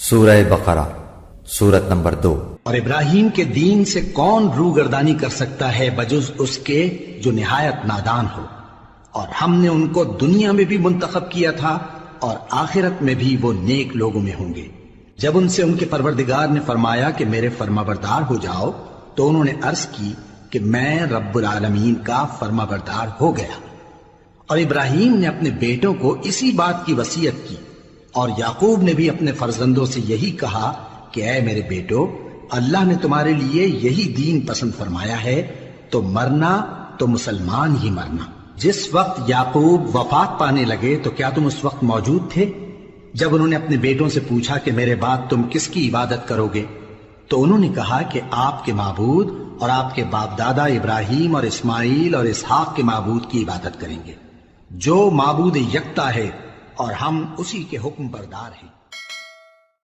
سورہ بقرہ سورت نمبر 2۔ اور ابراہیم کے دین سے کون روگردانی کر سکتا ہے بجز اس کے جو نہایت نادان ہو، اور ہم نے ان کو دنیا میں بھی منتخب کیا تھا اور آخرت میں بھی وہ نیک لوگوں میں ہوں گے۔ جب ان سے ان کے پروردگار نے فرمایا کہ میرے فرمانبردار ہو جاؤ تو انہوں نے عرض کی کہ میں رب العالمین کا فرمانبردار ہو گیا۔ اور ابراہیم نے اپنے بیٹوں کو اسی بات کی وصیت کی، اور یعقوب نے بھی اپنے فرزندوں سے یہی کہا کہ اے میرے بیٹو، اللہ نے تمہارے لیے یہی دین پسند فرمایا ہے، تو مرنا تو مسلمان ہی مرنا۔ جس وقت یعقوب وفات پانے لگے تو کیا تم اس وقت موجود تھے جب انہوں نے اپنے بیٹوں سے پوچھا کہ میرے بعد تم کس کی عبادت کرو گے؟ تو انہوں نے کہا کہ آپ کے معبود اور آپ کے باپ دادا ابراہیم اور اسماعیل اور اسحاق کے معبود کی عبادت کریں گے، جو معبود یکتا ہے، اور ہم اسی کے حکم بردار ہیں۔